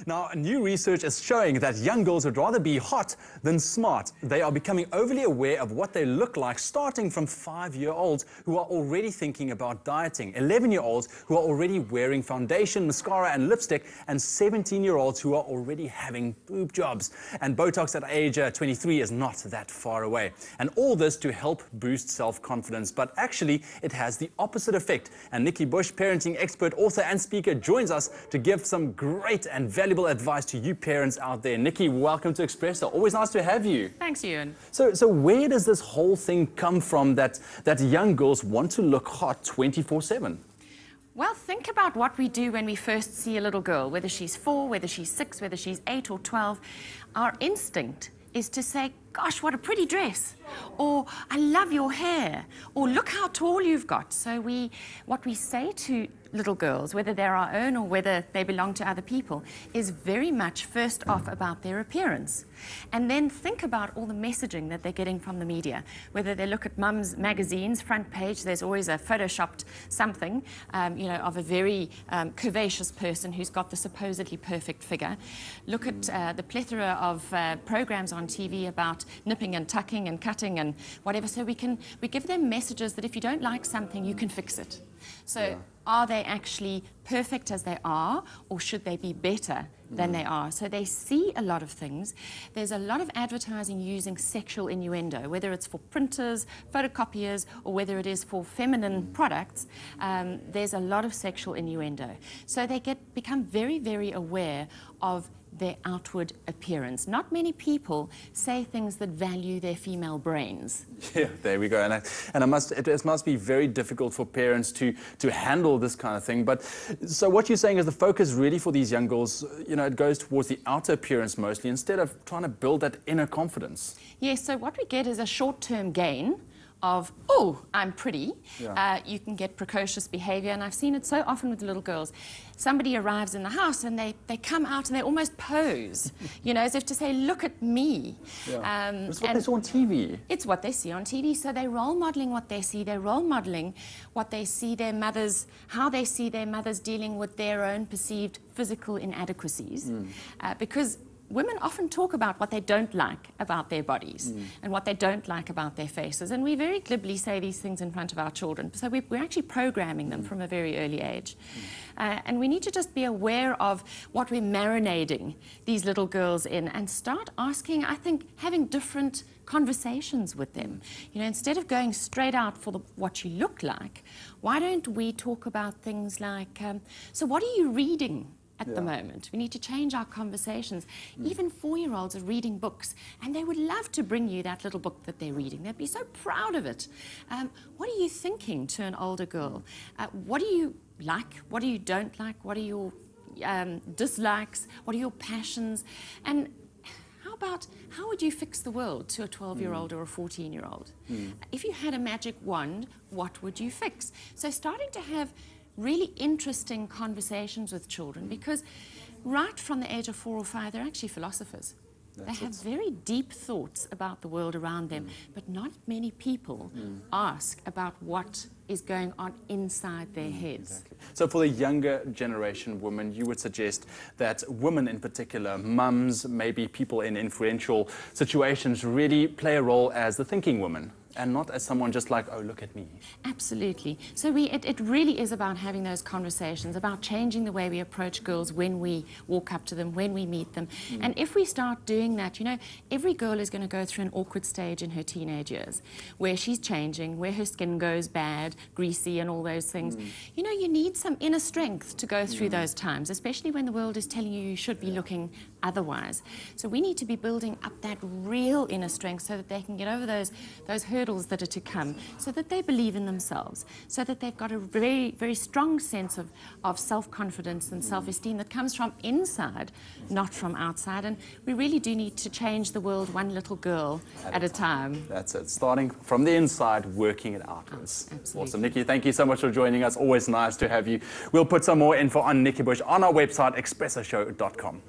Now, new research is showing that young girls would rather be hot than smart. They are becoming overly aware of what they look like, starting from 5-year-olds who are already thinking about dieting, 11-year-olds who are already wearing foundation, mascara and lipstick, and 17-year-olds who are already having boob jobs. And Botox at age 23 is not that far away. And all this to help boost self-confidence. But actually, it has the opposite effect. And Nikki Bush, parenting expert, author and speaker, joins us to give some great and valuable advice to you parents out there. Nikki, welcome to Expresso. Always nice to have you. Thanks, Ewan. So where does this whole thing come from that young girls want to look hot 24/7? Well, think about what we do when we first see a little girl, whether she's 4, whether she's 6, whether she's 8 or 12. Our instinct is to say, gosh, what a pretty dress, or I love your hair, or look how tall you've got. So what we say to little girls, whether they're our own or whether they belong to other people, is very much first off about their appearance. And then think about all the messaging that they're getting from the media. Whether they look at Mum's magazine's front page, there's always a photoshopped something, of a very curvaceous person who's got the supposedly perfect figure. Look at the plethora of programs on TV about nipping and tucking and cutting and whatever. So we give them messages that if you don't like something, you can fix it. So are they actually perfect as they are, or should they be better than they are? So they see a lot of things. There's a lot of advertising using sexual innuendo, whether it's for printers, photocopiers, or whether it is for feminine products. There's a lot of sexual innuendo. So they become very, very aware of their outward appearance. Not many people say things that value their female brains. Yeah, there we go. And it must be very difficult for parents to handle this kind of thing. But so what you're saying is the focus really for these young girls, it goes towards the outer appearance mostly, instead of trying to build that inner confidence. Yes, so what we get is a short-term gain of, oh, I'm pretty. Yeah. You can get precocious behavior, and I've seen it so often with little girls. Somebody arrives in the house and they come out and they almost pose, as if to say, look at me. Yeah. It's what they saw on TV. It's what they see on TV. So they're role modeling what they see. They're role modeling what they see their mothers, how they see their mothers dealing with their own perceived physical inadequacies. Because women often talk about what they don't like about their bodies and what they don't like about their faces. And we very glibly say these things in front of our children. So we're actually programming them from a very early age. And we need to just be aware of what we're marinading these little girls in and start asking, I think, having different conversations with them. Instead of going straight out for what you look like, why don't we talk about things like, so what are you reading at the moment? We need to change our conversations. Even 4-year-olds are reading books, and they would love to bring you that little book that they're reading. They'd be so proud of it. What are you thinking to an older girl? What do you like? What do you don't like? What are your dislikes? What are your passions? And how would you fix the world to a 12-year-old or a 14-year-old? If you had a magic wand, what would you fix? So starting to have really interesting conversations with children, because right from the age of 4 or 5, they're actually philosophers. They have very deep thoughts about the world around them, but not many people ask about what is going on inside their heads. Exactly. So for the younger generation women, you would suggest that women in particular, mums, maybe people in influential situations, really play a role as the thinking woman, and not as someone just like, oh, look at me. Absolutely. So it really is about having those conversations, about changing the way we approach girls when we walk up to them, when we meet them. And if we start doing that, every girl is going to go through an awkward stage in her teenage years, where she's changing, where her skin goes bad, greasy and all those things. You need some inner strength to go through those times, especially when the world is telling you should be looking otherwise. So we need to be building up that real inner strength so that they can get over those hurdles that are to come, so that they believe in themselves, so that they've got a very, very strong sense of self-confidence and self-esteem that comes from inside, not from outside. And we really do need to change the world one little girl at a time. That's it. Starting from the inside, working it outwards. Absolutely. Awesome. Nikki, thank you so much for joining us. Always nice to have you. We'll put some more info on Nikki Bush on our website, expressoshow.com.